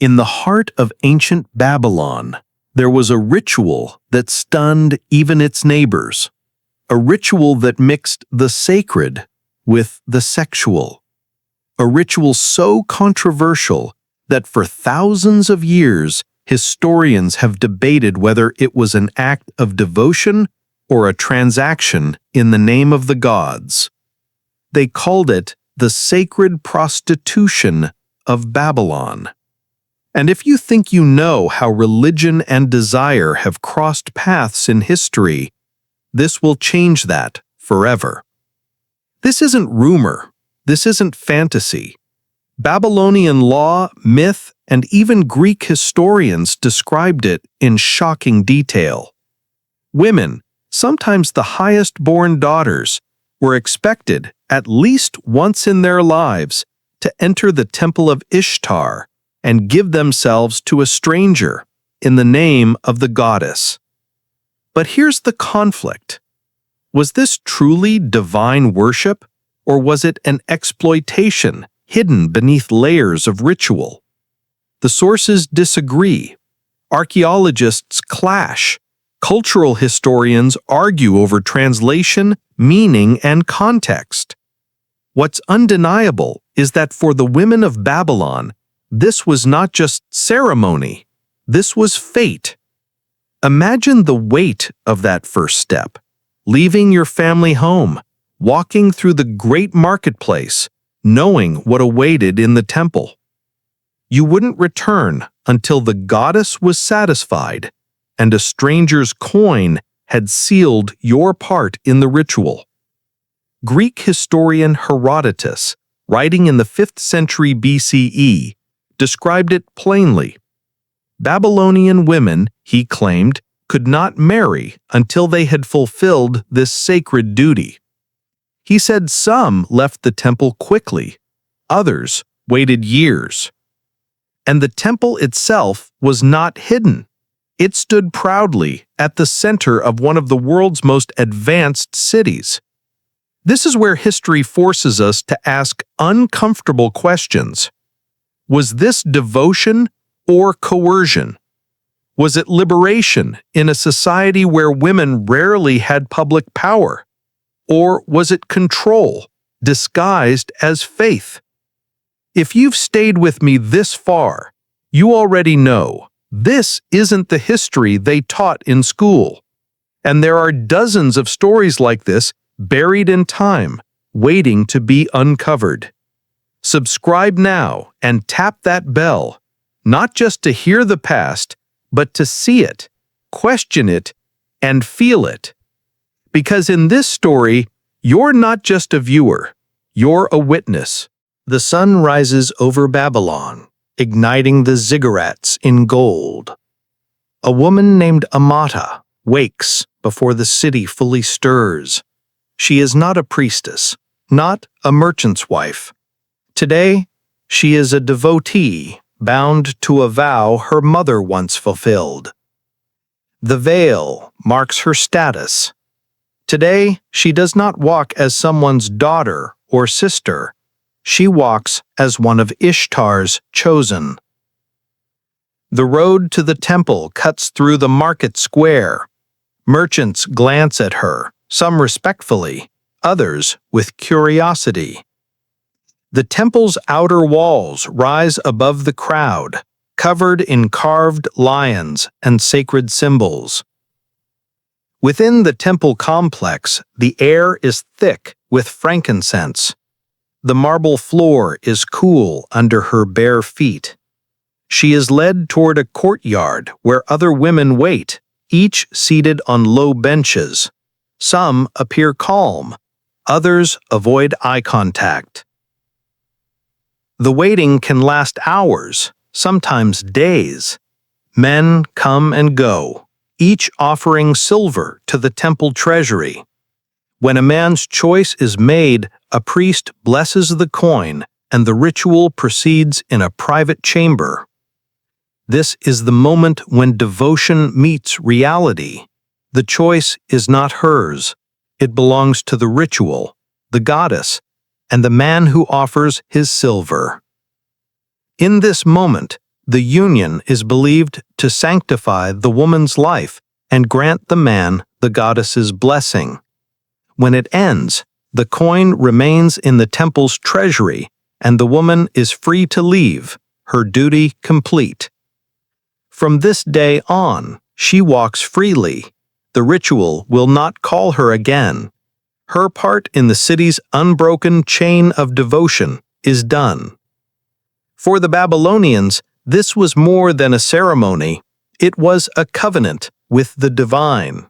In the heart of ancient Babylon, there was a ritual that stunned even its neighbors, a ritual that mixed the sacred with the sexual, a ritual so controversial that for thousands of years, historians have debated whether it was an act of devotion or a transaction in the name of the gods. They called it the Sacred Prostitution of Babylon. And if you think you know how religion and desire have crossed paths in history, this will change that forever. This isn't rumor. This isn't fantasy. Babylonian law, myth, and even Greek historians described it in shocking detail. Women, sometimes the highest-born daughters, were expected, at least once in their lives, to enter the temple of Ishtar and give themselves to a stranger in the name of the goddess. But here's the conflict. Was this truly divine worship, or was it an exploitation hidden beneath layers of ritual? The sources disagree. Archaeologists clash. Cultural historians argue over translation, meaning, and context. What's undeniable is that for the women of Babylon, this was not just ceremony, this was fate. Imagine the weight of that first step, leaving your family home, walking through the great marketplace, knowing what awaited in the temple. You wouldn't return until the goddess was satisfied and a stranger's coin had sealed your part in the ritual. Greek historian Herodotus, writing in the 5th century BCE, described it plainly. Babylonian women, he claimed, could not marry until they had fulfilled this sacred duty. He said some left the temple quickly, others waited years. And the temple itself was not hidden. It stood proudly at the center of one of the world's most advanced cities. This is where history forces us to ask uncomfortable questions. Was this devotion or coercion? Was it liberation in a society where women rarely had public power? Or was it control, disguised as faith? If you've stayed with me this far, you already know this isn't the history they taught in school. And there are dozens of stories like this buried in time, waiting to be uncovered. Subscribe now and tap that bell, not just to hear the past, but to see it, question it, and feel it. Because in this story, you're not just a viewer, you're a witness. The sun rises over Babylon, igniting the ziggurats in gold. A woman named Amata wakes before the city fully stirs. She is not a priestess, not a merchant's wife. Today, she is a devotee bound to a vow her mother once fulfilled. The veil marks her status. Today, she does not walk as someone's daughter or sister. She walks as one of Ishtar's chosen. The road to the temple cuts through the market square. Merchants glance at her, some respectfully, others with curiosity. The temple's outer walls rise above the crowd, covered in carved lions and sacred symbols. Within the temple complex, the air is thick with frankincense. The marble floor is cool under her bare feet. She is led toward a courtyard where other women wait, each seated on low benches. Some appear calm, others avoid eye contact. The waiting can last hours, sometimes days. Men come and go, each offering silver to the temple treasury. When a man's choice is made, a priest blesses the coin, and the ritual proceeds in a private chamber. This is the moment when devotion meets reality. The choice is not hers. It belongs to the ritual, the goddess, and the man who offers his silver. In this moment, the union is believed to sanctify the woman's life and grant the man the goddess's blessing. When it ends, the coin remains in the temple's treasury, and the woman is free to leave, her duty complete. From this day on, she walks freely. The ritual will not call her again. Her part in the city's unbroken chain of devotion is done. For the Babylonians, this was more than a ceremony. It was a covenant with the divine.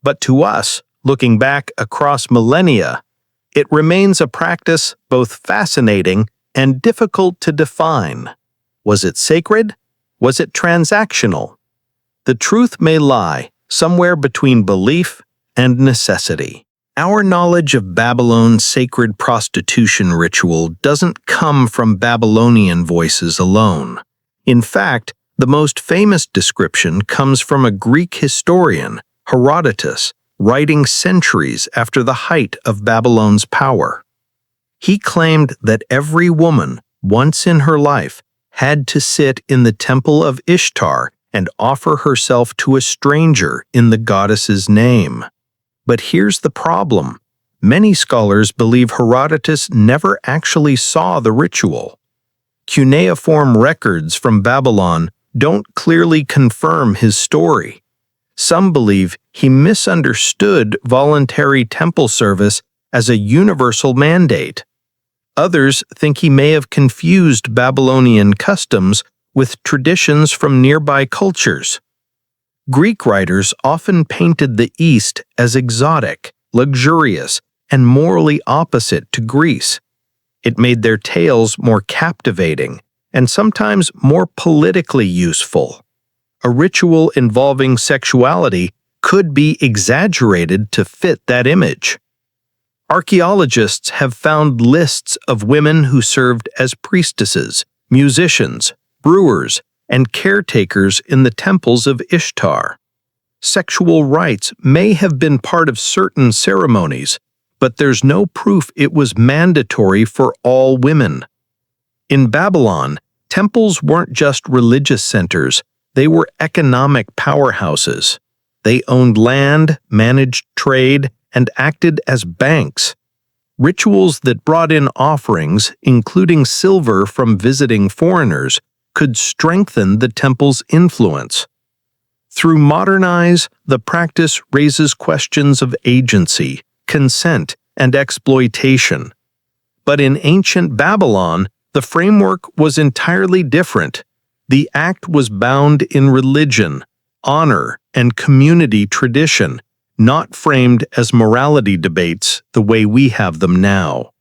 But to us, looking back across millennia, it remains a practice both fascinating and difficult to define. Was it sacred? Was it transactional? The truth may lie somewhere between belief and necessity. Our knowledge of Babylon's sacred prostitution ritual doesn't come from Babylonian voices alone. In fact, the most famous description comes from a Greek historian, Herodotus, writing centuries after the height of Babylon's power. He claimed that every woman, once in her life, had to sit in the temple of Ishtar and offer herself to a stranger in the goddess's name. But here's the problem. Many scholars believe Herodotus never actually saw the ritual. Cuneiform records from Babylon don't clearly confirm his story. Some believe he misunderstood voluntary temple service as a universal mandate. Others think he may have confused Babylonian customs with traditions from nearby cultures. Greek writers often painted the East as exotic, luxurious, and morally opposite to Greece. It made their tales more captivating and sometimes more politically useful. A ritual involving sexuality could be exaggerated to fit that image. Archaeologists have found lists of women who served as priestesses, musicians, brewers, and caretakers in the temples of Ishtar. Sexual rites may have been part of certain ceremonies, but there's no proof it was mandatory for all women. In Babylon, temples weren't just religious centers, they were economic powerhouses. They owned land, managed trade, and acted as banks. Rituals that brought in offerings, including silver from visiting foreigners, could strengthen the temple's influence. Through modern eyes, the practice raises questions of agency, consent, and exploitation. But in ancient Babylon, the framework was entirely different. The act was bound in religion, honor, and community tradition, not framed as morality debates the way we have them now.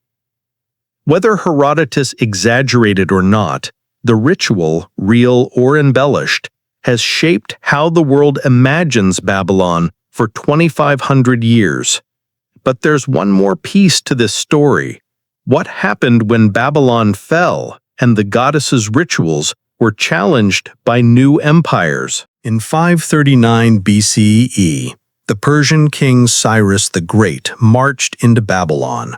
Whether Herodotus exaggerated or not, the ritual, real or embellished, has shaped how the world imagines Babylon for 2,500 years. But there's one more piece to this story. What happened when Babylon fell and the goddess's rituals were challenged by new empires? In 539 BCE, the Persian king Cyrus the Great marched into Babylon.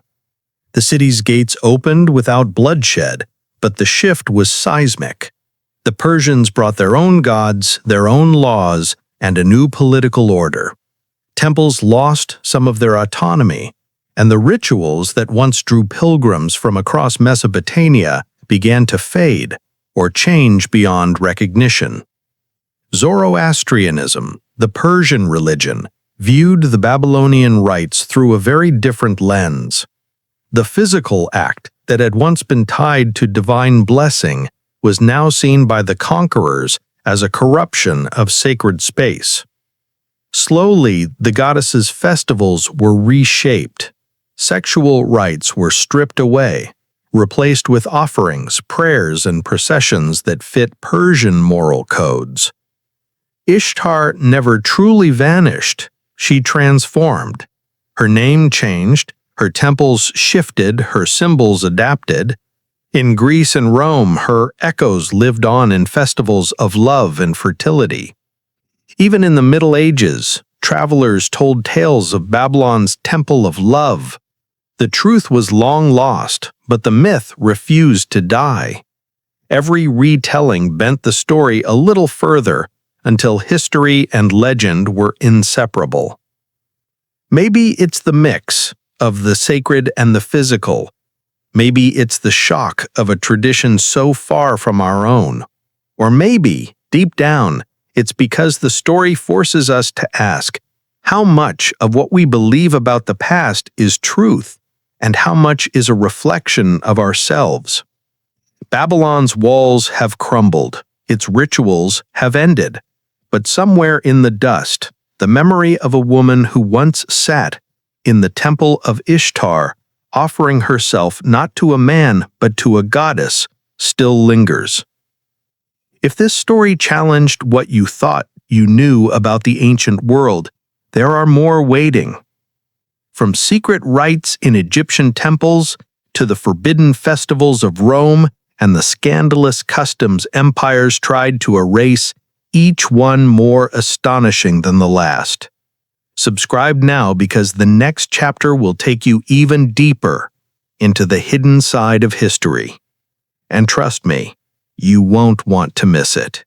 The city's gates opened without bloodshed, but the shift was seismic. The Persians brought their own gods, their own laws, and a new political order. Temples lost some of their autonomy, and the rituals that once drew pilgrims from across Mesopotamia began to fade or change beyond recognition. Zoroastrianism, the Persian religion, viewed the Babylonian rites through a very different lens. The physical act that had once been tied to divine blessing was now seen by the conquerors as a corruption of sacred space. Slowly, the goddess's festivals were reshaped. Sexual rites were stripped away, replaced with offerings, prayers, and processions that fit Persian moral codes. Ishtar never truly vanished. She transformed. Her name changed, her temples shifted, her symbols adapted. In Greece and Rome, her echoes lived on in festivals of love and fertility. Even in the Middle Ages, travelers told tales of Babylon's Temple of Love. The truth was long lost, but the myth refused to die. Every retelling bent the story a little further until history and legend were inseparable. Maybe it's the mix of the sacred and the physical. Maybe it's the shock of a tradition so far from our own. Or maybe, deep down, it's because the story forces us to ask, how much of what we believe about the past is truth, and how much is a reflection of ourselves? Babylon's walls have crumbled, its rituals have ended, but somewhere in the dust, the memory of a woman who once sat in the temple of Ishtar, offering herself not to a man but to a goddess, still lingers. If this story challenged what you thought you knew about the ancient world, there are more waiting. From secret rites in Egyptian temples to the forbidden festivals of Rome and the scandalous customs empires tried to erase, each one more astonishing than the last. Subscribe now because the next chapter will take you even deeper into the hidden side of history. And trust me, you won't want to miss it.